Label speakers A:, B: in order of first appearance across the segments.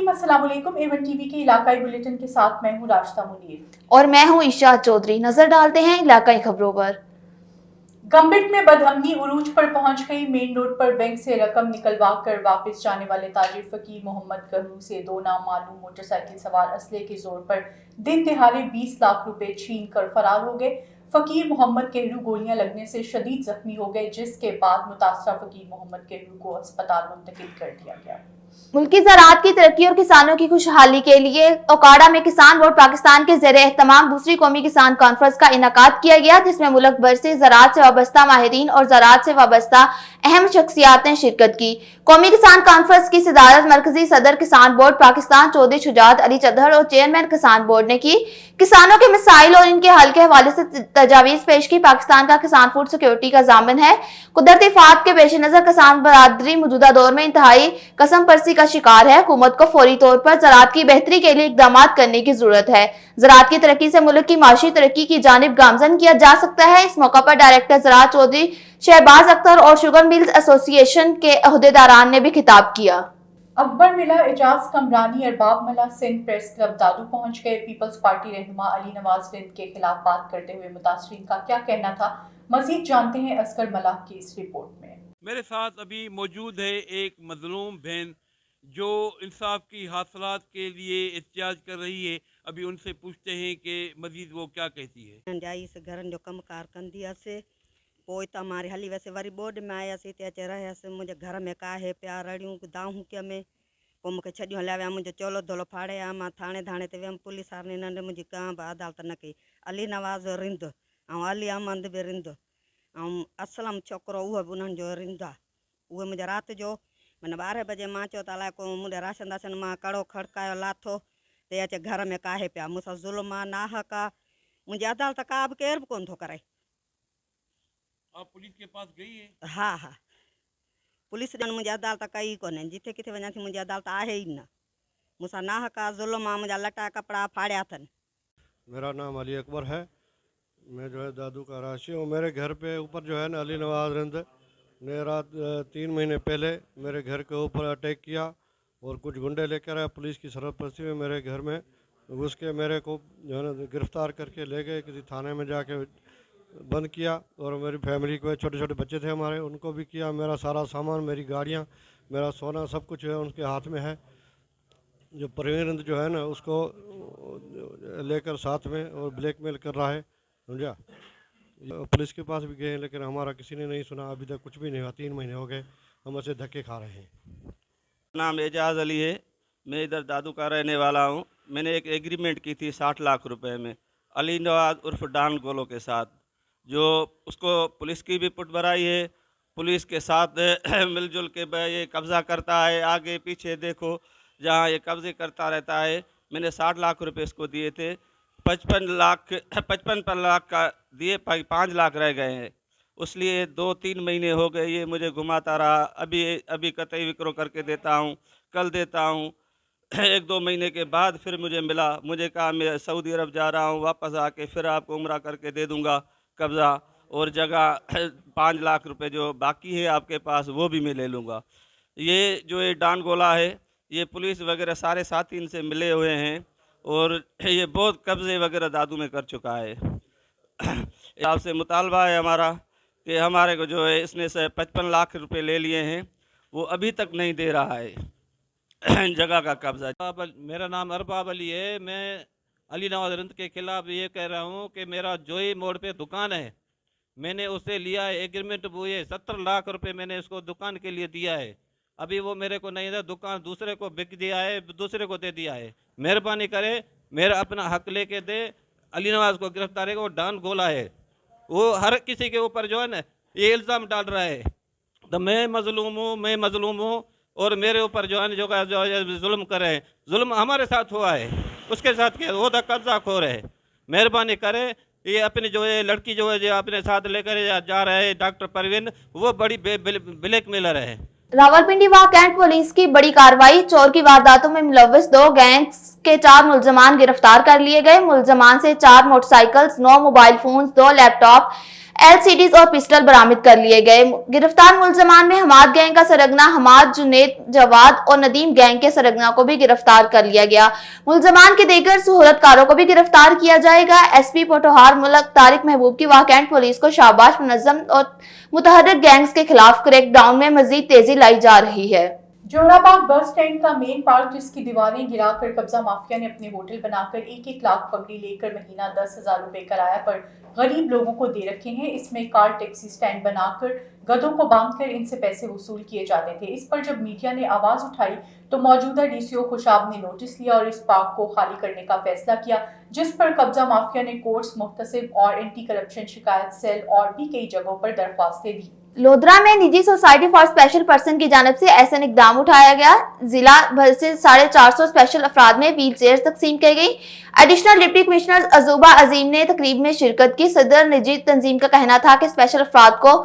A: नाज़रीन अस्सलाम वालेकुम। एवन टीवी के इलाकाई बुलेटिन के साथ मैं हूँ राशिदा मुनीर
B: और मैं हूँ ईशा चौधरी। नजर डालते हैं इलाकाई खबरों पर।
A: गंबिट में बदअमनी उरूज पर पहुंच गई। मेन रोड पर बैंक से रकम निकलवा कर वापस जाने वाले ताजिर फकीर मोहम्मद गहरू से दो नामालूम मोटरसाइकिल सवार असले के जोर पर दिन दिहाड़े 20 लाख रुपए छीन कर फरार हो गए। फकीर मोहम्मद गहरू गोलियां लगने से शदीद जख्मी हो गए, जिसके बाद मुतासरा फकीर मोहम्मद गहरू को अस्पताल मुंतकिल कर दिया गया।
B: मुल्की ज़राअत की तरक्की और किसानों की खुशहाली के लिए ओकाड़ा में किसान बोर्ड पाकिस्तान के ज़ेरे एहतमाम दूसरी कौमी किसान कॉन्फ्रेंस का इनेकाद किया गया, जिसमें मुल्क भर से ज़राअत से वाबस्ता माहिरीन और ज़राअत से वाबस्ता अहम शख्सियात ने शिरकत की। कौमी किसान कॉन्फ्रेंस की सदारत मरकजी सदर किसान बोर्ड पाकिस्तान चौधरी शुजात अली चद्दर और चेयरमैन किसान बोर्ड ने की। किसानों के मसाइल और इनके हल के हवाले से तजावीज़ पेश की। पाकिस्तान का किसान फूड सिक्योरिटी का जामिन है। कुदरती फात के पेश नजर किसान बरादरी मौजूदा दौर में इंतहाई कसम परसी का शिकार है। हुकूमत को फौरी तौर पर ज़राअत की बेहतरी के लिए इकदाम करने की जरूरत है। ज़राअत की तरक्की से मुल्क की माशी तरक्की की जानिब गामजन किया जा सकता है। इस मौका पर डायरेक्टर ज़राअत चौधरी शहबाज अख्तर और शुगर मिल्स एसोसिएशन के अहदेदारान ने भी खिताब किया।
A: अकबर मिला एजाज कमरानी अरबाब मला सिंध प्रेस क्लब दादू पहुंच गए। पीपल्स पार्टी रहनुमा अली नवाज रिंद के खिलाफ बात करते हुए मुतासरीन का क्या कहना था, मजीद जानते हैं असगर मलाह की इस रिपोर्ट में।
C: मेरे साथ अभी मौजूद है एक मजलूम बहन जो इंसाफ की हासिलात के लिए एहतजाज कर रही है। अभी उनसे पूछते हैं कि मजीद वो क्या कहती है।
D: जाई से घर जो कम कार कंदी से पोइ त मारी हली वैसे वरी बोर्ड में आयासीं ते अचे रहियासीं। मुंहिंजे घर में काहे पिया रड़ियूं दाहूं के में पोइ मूंखे छॾियो हलिया विया। मुंहिंजो चोलो धोलो फाड़े आ। मां थाणे धाणे ते वियमि। पुलिस वारनि नंढे मुंहिंजी का बि अदालत न कई। अली नवाज़ रिंद ऐं अली अहमद बि रिंद ऐं असलम छोकिरो उहो बि उन्हनि जो रिंद आहे। उहे मुंहिंजे राति जो माना 12 बजे मां चयो त अलाए को मुंहिंजे राशन दाशन मां कड़ो खड़कायो लाथो ते अचे घर में काहे पिया मूंसां ज़ुल्म आहे नाहक आहे। मुंहिंजी अदालत का बि केर बि कोन थो करे।
C: आप पुलिस के पास गई है?
D: हा हा पुलिस ॼण मुंहिंजी अदालत कई कोन्हे। जिथे किथे वञा थी मुंहिंजी अदालत आहे ई न। मूंसां नाहक आहे ज़ुल्म आहे। मुंहिंजा लटा कपिड़ा फाड़िया अथनि।
E: मेरा नाम अली अकबर है। मैं जो है दादू का राशि हूँ। मेरे घर पे ऊपर जो है ना अली नवाज रिंद ने रात 3 महीने पहले मेरे घर के ऊपर अटैक किया और कुछ गुंडे लेकर आए। पुलिस की सरपरस्ती में मेरे घर में घुस के मेरे को जो है ना गिरफ्तार करके ले गए। किसी थाने में जाके बंद किया और मेरी फैमिली को छोटे छोटे बच्चे थे हमारे उनको भी किया। मेरा सारा सामान, मेरी गाड़ियाँ, मेरा सोना सब कुछ है उनके हाथ में है। जो परवीन जो है ना उसको लेकर साथ में और ब्लैकमेल कर रहा है, समझा। पुलिस के पास भी गए लेकिन हमारा किसी ने नहीं सुना। अभी तक कुछ भी नहीं हुआ। 3 महीने हो गए हम ऐसे धक्के खा रहे हैं।
F: नाम एजाज अली है। मैं इधर दादू का रहने वाला हूँ। मैंने एक एग्रीमेंट की थी 60 लाख रुपए में अली नवाज उर्फ डान गोलो के साथ, जो उसको पुलिस की भी पुट भराई है। पुलिस के साथ मिलजुल के ये कब्ज़ा करता है। आगे पीछे देखो जहाँ ये कब्ज़े करता रहता है। मैंने 60 लाख रुपए इसको दिए थे। 55 लाख का दिए, 5 लाख रह गए हैं। उसलिए 2-3 महीने हो गए ये मुझे घुमाता रहा। अभी कतई विक्रो करके देता हूँ, कल देता हूँ। 1-2 महीने के बाद फिर मुझे मिला। मुझे कहा मैं सऊदी अरब जा रहा हूँ, वापस आके फिर आपको उम्रा करके दे दूँगा कब्ज़ा और जगह 5 लाख रुपए जो बाकी है आपके पास वो भी मैं ले लूँगा। ये जो ये डान गोला है ये पुलिस वगैरह सारे साथी इनसे मिले हुए हैं और ये बहुत कब्ज़े वगैरह दादू में कर चुका है। आपसे मुतालबा है हमारा कि हमारे को जो है इसने से 55 लाख रुपए ले लिए हैं, वो अभी तक नहीं दे रहा है जगह का कब्ज़ा।
G: मेरा नाम अरबाब अली है। मैं अली नवाज रिंद के खिलाफ ये कह रहा हूँ कि मेरा जोई मोड़ पे दुकान है, मैंने उससे लिया है एग्रीमेंट हुए 70 लाख रुपए मैंने उसको दुकान के लिए दिया है। अभी वो मेरे को नहीं था, दुकान दूसरे को बिक दिया है, दूसरे को दे दिया है। मेहरबानी करे मेरा अपना हक लेके दे। अली नवाज को गिरफ्तार है, वो डान गोला है। वो हर किसी के ऊपर जो है ना ये इल्ज़ाम डाल रहा है तो मैं मजलूम हूँ और मेरे ऊपर जो है जो जुल्म कर रहे हैं। जुल्म हमारे साथ हुआ है, उसके साथ क्या वो तो कब्जा खो रहे। मेहरबानी करे ये अपनी जो है लड़की जो है जो अपने साथ लेकर जा रहे हैं डॉक्टर परवीन, वो बड़ी ब्लैकमेलर है।
B: रावलपिंडी व कैंट पुलिस की बड़ी कार्रवाई। चोर की वारदातों में मुलव्वस 2 गैंग्स के 4 मुलजमान गिरफ्तार कर लिए गए। मुलजमान से 4 motorcycles, 9 mobile phones, 2 laptop, LCDs और पिस्टल बरामद कर लिए गए। गिरफ्तार मुलजमान में हमाद गैंग का सरगना हमाद, जुनेद, जवाद और नदीम गैंग के सरगना को भी गिरफ्तार कर लिया गया। मुलजमान के देगर सहूलतकारों को भी गिरफ्तार किया जाएगा। SP पोटोहार मुल्क तारिक महबूब की वाकैंट पुलिस को शाबाश, मुनज़्ज़म और मुतहर्रिक गैंग्स के खिलाफ क्रैकडाउन में मजीद तेजी लाई जा रही है।
A: जोहराबाद बस स्टैंड का मेन पार्क, जिसकी दीवारें गिराकर कब्जा माफिया ने अपने होटल बनाकर 1-1 लाख पगड़ी लेकर महीना 10,000 रुपए किराया पर गरीब लोगों को दे रखे हैं। इसमें कार टैक्सी स्टैंड बनाकर गधों को बांधकर इनसे पैसे वसूल किए जाते थे। इस पर जब मीडिया ने आवाज उठाई तो मौजूदा DCO खुशाब ने नोटिस लिया और इस पार्क को खाली करने का फैसला किया, जिस पर कब्जा माफिया ने कोर्ट्स, मुहतसिब और एंटी करप्शन शिकायत सेल और भी कई जगहों पर दरख्वास्तें दी।
B: लोधरा में निजी सोसाइटी फॉर स्पेशल पर्सन की जानिब से ऐसा इकदाम उठाया गया। जिला भर से 450 स्पेशल अफराद में व्हील चेयर तकसीम की गई। एडिशनल डिप्टी कमिश्नर अजूबा अजीम ने तकरीब में शिरकत की। सदर निजी तंजीम का कहना था कि स्पेशल अफराद को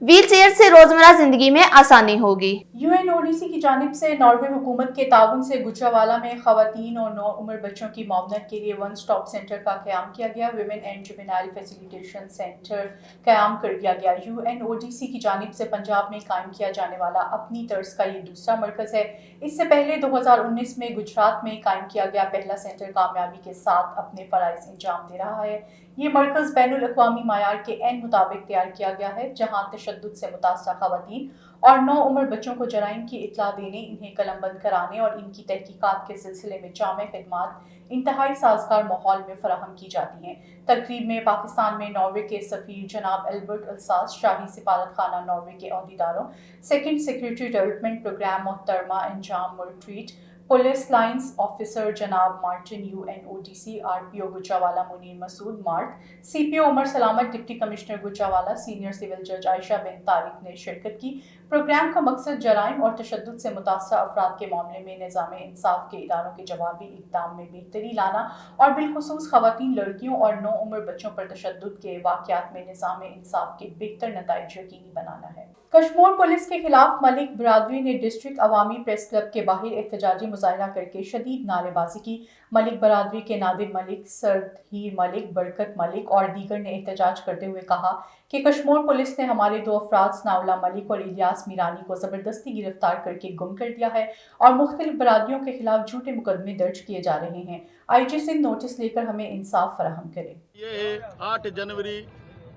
B: व्हील चेयर से रोजमर्रा जिंदगी में आसानी होगी।
A: UNODC की जानिब से नॉर्वे हुकूमत के ताउन से गुजरावाला में खवातीन और नौउम्र बच्चों की मुआवनत के लिए 1 स्टॉप सेंटर का क़याम किया गया। Women and juvenile facilitation centre क़याम कर दिया गया। UNODC की जानिब से पंजाब में कायम किया जाने वाला अपनी तर्ज का ये दूसरा मरकज़ है। इससे पहले 2019 में गुजरात में कायम किया गया पहला सेंटर कामयाबी के साथ अपने फ़राइज़ अंजाम दे रहा है। ये मरकज़ बैनुल अक़वामी मायार के एन मुताबिक तैयार किया गया है, जहाँ तशद्दुद से मुतासरा खवातीन और नौउम्र बच्चों को जराइम की इत्तला देने, इन्हें कलमबंद कराने और इनकी तहकीकात के सिलसिले में जामे खिदमात इंतहाई साजगार माहौल में फराहम की जाती हैं। तकरीब में पाकिस्तान में नॉर्वे के सफ़ीर जनाब एल्बर्ट अल्सास, शाही सिफारत खाना नॉर्वे के अहदेदारों, सेकेंड सेक्रेटरी डेवलपमेंट प्रोग्राम मोहतरमा अंजाम मुरट्रीट, पुलिस लाइन्स ऑफिसर जनाब Martin, UNODC RPO Gujranwala Munir Masood मार्ट, CPO Umar Salamat, deputy commissioner Gujranwala, senior civil जज आयशा बिन तारिक ने शिरकत की। प्रोग्राम का मकसद जराइम और तशद्दुद से मुतासरा अफराद के मामले में निज़ाम इंसाफ के इदारों के जवाबी इक़दाम में बेहतरी लाना और बिलखुसूस खवातीन, लड़कियों और नौउम्र बच्चों पर तशद्दुद के वाक़यात में निज़ाम इंसाफ के बेहतर नताइज यकीनी बनाना है। कश्मीर पुलिस के खिलाफ मलिक बरादरी ने डिस्ट्रिक्ट अवामी प्रेस क्लब के बाहर एहतजाजी मुजाहरा करके शदीद नारेबाजी की। मलिक बरादरी के नादिर मलिक, सरहीर मलिक, बरकत मलिक और दीगर ने एहतजाज करते हुए कहा कि कश्मीर पुलिस ने हमारे 2 अफराद सनाउल्लाह मलिक और इलियास मीरानी को ज़बरदस्ती गिरफ्तार करके गुम कर दिया है और मुख्तलिफ बरादरियों के खिलाफ झूठे मुकदमे दर्ज किए जा रहे हैं। IG सिंध नोटिस लेकर हमें इंसाफ फराहम करे।
H: ये 8 जनवरी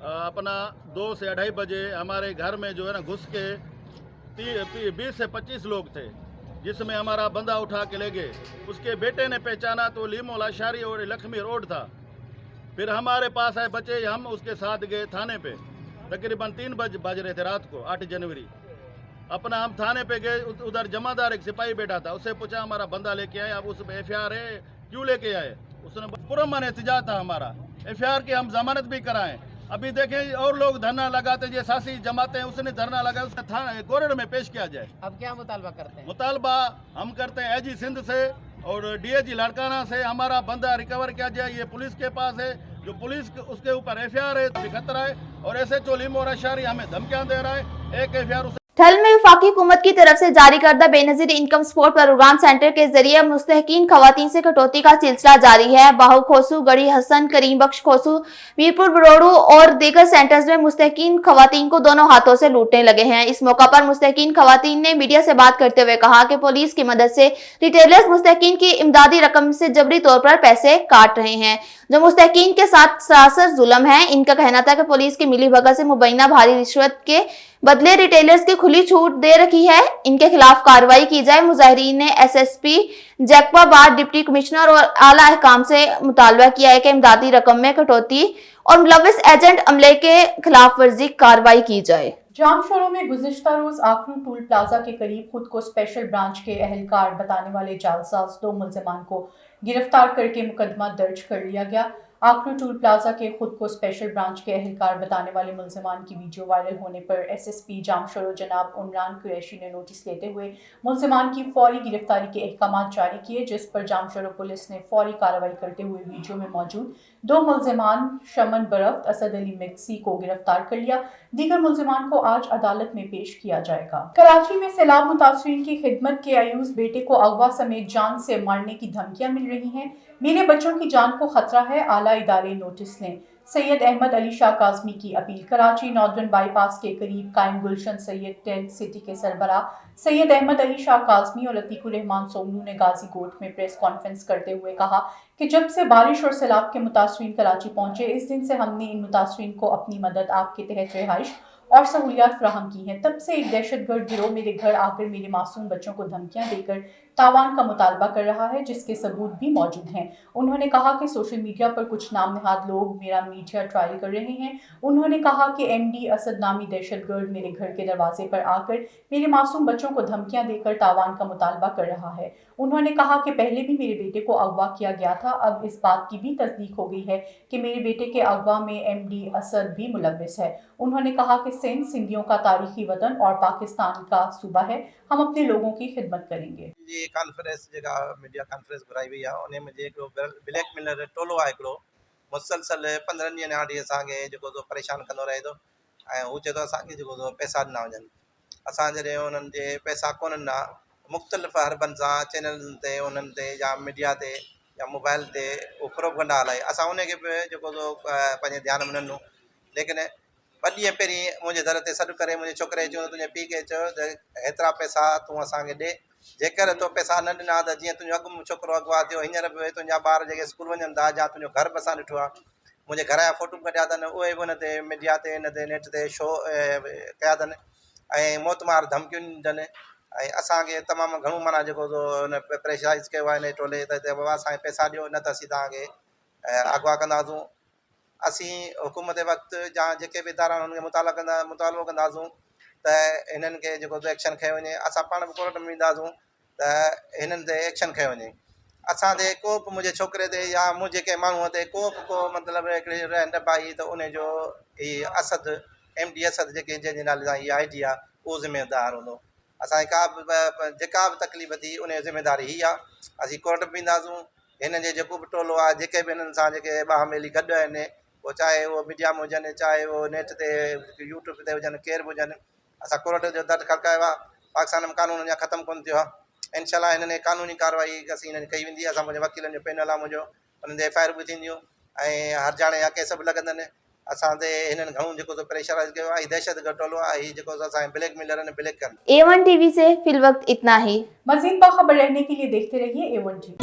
H: अपना 2 से 2:30 बजे हमारे घर में जो है ना घुस के 20 से 25 लोग थे, जिसमें हमारा बंदा उठा के ले गए। उसके बेटे ने पहचाना तो लीमो लाशारी और लक्ष्मी रोड था। फिर हमारे पास आए बच्चे, हम उसके साथ गए थाने पे। तकरीबन 3 बज रहे थे रात को 8 जनवरी। अपना हम थाने पे गए, उधर जमादार एक सिपाही बैठा था, उससे पूछा हमारा बंदा लेके आए, अब उस FIR है क्यों लेके आए? उसने पुरअमन एहतजाज था हमारा, FIR की हम जमानत भी कराएं। अभी देखें और लोग धरना लगाते, जो सासी जमाते हैं उसने धरना लगाया, उसने थाना कोर्ट में पेश किया जाए।
I: अब क्या मुतालबा करते हैं?
H: मुतालबा हम करते हैं AG सिंध से और DAG लाड़काना से हमारा बंदा रिकवर किया जाए। ये पुलिस के पास है, जो पुलिस उसके ऊपर FIR है, खतरा है और SHO लीमो लाशारी हमें धमकियां दे रहा है। एक FIR
B: ठल में वफाकी हुकूमत की तरफ से जारी करदा Benazir income support programme centre के जरिए मुस्तहकीन खवातीन से कटौती का सिलसिला जारी है। बाहू खोसू, गढ़ी हसन, करीम बख्श खोसू, मीरपुर बरोड़ू और दीगर सेंटर्स में मुस्तहकीन खवातीन को दोनों हाथों से लूटने लगे हैं। इस मौका पर मुस्तहकीन खवातीन ने मीडिया से बात करते हुए कहा कि पुलिस की मदद से रिटेलर्स मुस्तहकीन की इमदादी रकम से जबरी तौर पर पैसे काट रहे हैं, जो मुस्तहकीन के साथ सरासर जुल्म है। इनका कहना था कि पुलिस की मिली भगत से मुबैना भारी रिश्वत के बदले रिटेलर्स की खुली छूट दे रखी है, इनके खिलाफ कार्रवाई की जाए। मुजाहिरीन ने SSP जैकबाबाद, डिप्टी कमिश्नर और आला अहकाम से मुतालबा किया है कि इमदादी रकम में कटौती और मुलविस एजेंट अमले के खिलाफ वर्जी कार्रवाई की जाए।
A: जामशोरों में गुज़िश्ता रोज आखरू टूल प्लाजा के करीब खुद को स्पेशल ब्रांच के अहलकार बताने वाले जालसाज 2 मुल्जिमान को गिरफ्तार करके मुकदमा दर्ज कर लिया गया। आखरू टूल प्लाजा के खुद को स्पेशल ब्रांच के अहलकार बताने वाले मुल्जिमान की वीडियो वायरल होने पर SSP जामशोरो जनाब उमरान कुरैशी ने नोटिस लेते हुए मुल्जिमान की फौरी गिरफ्तारी के अहकाम जारी किए, जिस पर जामशोरो पुलिस ने फौरी कार्रवाई करते हुए वीडियो में मौजूद 2 मुल्जिमान शमन बरफ्त, असद अली मिक्सी को गिरफ्तार कर लिया। दीगर मुल्जिमान को आज अदालत में पेश किया जाएगा। कराची में सैलाब मुतासरीन की खिदमत के आयूज बेटे को अगवा समेत जान से मारने की धमकियां मिल रही हैं। मेरे बच्चों की जान को खतरा है, आला आला इदारे नोटिस लें। सैयद अहमद अली शाह काज़मी की अपील। कराची नॉर्दर्न बाईपास के करीब कायम गुलशन सैयद टेंट सिटी के सरबरा सैयद अहमद अली शाह काज़मी और अतीकुर रहमान सोमनू ने गाजी कोट में प्रेस कॉन्फ्रेंस करते हुए कहा कि जब से बारिश और सैलाब के मुतासरीन कराची पहुंचे, इस दिन से हमने इन मुतासरीन को अपनी मदद आपके तहत रिहाइश और सहूलियात फ्राहम की हैं। तब से एक दहशतगर्द गिरोह मेरे घर आकर मेरे मासूम बच्चों को धमकियां देकर तावान का मुतालबा कर रहा है, जिसके सबूत भी मौजूद हैं। उन्होंने कहा कि सोशल मीडिया पर कुछ नाम नहाद लोग मेरा मीडिया ट्रायल कर रहे हैं। उन्होंने कहा कि MD असद नामी दहशतगर्द मेरे घर के दरवाजे पर आकर मेरे मासूम बच्चों को धमकियां देकर तावान का मुतालबा कर रहा है। उन्होंने कहा कि पहले भी मेरे बेटे को अगवा किया गया था। अब इस बात की भी तस्दीक हो गई है कि मेरे बेटे के अगवा में MD असद भी मुलव्विस है। उन्होंने कहा कि सिंध सिंधियों का तारीखी वतन और पाकिस्तान का सूबा है। हम अपने लोगों की खिदमत करेंगे।
I: ये कॉन्फ्रेंस जेका मीडिया कॉन्फ्रेंस घुराई वई आहे उन में जेको ब्लैकमेलर टोलो आहे हिकिड़ो मुसलसल 15 ॾींहं हाणे असांखे जेको परेशान कंदो रहे थो ऐं हू चए थो असांखे जेको पैसा ॾिना वञनि। असां जॾहिं उन्हनि जे पैसा कोन ॾिना मुख़्तलिफ़ हरबनि सां चैनलनि ते उन्हनि ते या मीडिया ते या मोबाइल ते उहो प्रोपगंडा हलाए असां उनखे बि जेको पंहिंजे ध्यान में न ॾिनो। लेकिन 2 ॾींहं पहिरीं मुंहिंजे दर ते सॾु करे मुंहिंजे छोकिरे चयो तुंहिंजे पीउ खे चयो त हेतिरा पैसा तूं असांखे ॾे, जेकर तो पैसा न ॾिना त जीअं तुंहिंजो अॻु छोकिरो अॻुवा थियो हींअर बि तुंहिंजा ॿार जेके स्कूल वञनि था या तुंहिंजो घर बि असां ॾिठो आहे, मुंहिंजे घर जा फ़ोटू कढिया अथनि उहे बि हुन ते मीडिया ते हिन ते नेट ते शो कया अथनि ऐं मौतमार धमकियूं ॾिननि ऐं असांखे तमामु घणो माना जेको हुन प्रेशराइज़ कयो आहे हिन टोले त बाबा असांखे पैसा ॾियो न त असीं तव्हांखे अगवा कंदासूं। असीं हुकूमत वक़्तु या जेके बि इदारा हुननि खे मुतालबो कंदासूं त हिननि खे जेको एक्शन खयो वञे। असां पाण बि कोर्ट में वेंदासूं त हिननि ते एक्शन खयो वञे। असां ते को बि मुंहिंजे छोकिरे ते या मुंहिंजे कंहिं माण्हूअ ते को मतिलबु हिकिड़ी रहन पाई त उनजो हीअ असद MD असद जेके जंहिंजे नाले सां हीअ ID आहे उहो ज़िम्मेदार हूंदो। असांखे का बि जेका बि तकलीफ़ थी उन जी ज़िम्मेदारी हीअ आहे। असीं कोर्ट में वेंदासूं। हिन जे जेको बि टोलो आहे जेके बि हिननि सां जेके ॿाह मेली गॾु आहिनि वो चाहे वो मीडिया में हुजनि चाहे वो नेट ते यूट्यूब ते हुजनि केर बि हुजनि असां कोर्ट जो दर खड़कायो आहे। पाकिस्तान में कानून अञा ख़तमु कोन थियो आहे। इंशाल्लाह हिननि कानूनी कार्रवाई असीं हिननि कई वेंदी। असां मुंहिंजे वकीलनि जो पैनल आहे मुंहिंजो हुननि ते FIR बि थींदियूं ऐं हरजाणे जा केस बि लॻंदनि। असां ते हिननि घणो जेको प्रेशराइज़ कयो आहे दहशतगर्द टोलो आहे हीअ जेको असांजे ब्लैकमेलर आहिनि ब्लैक कनि।
B: A1 TV से फिलवक्त इतना ही।
A: मज़ीद बाखबर रहने के लिए देखते रहिए A1 TV।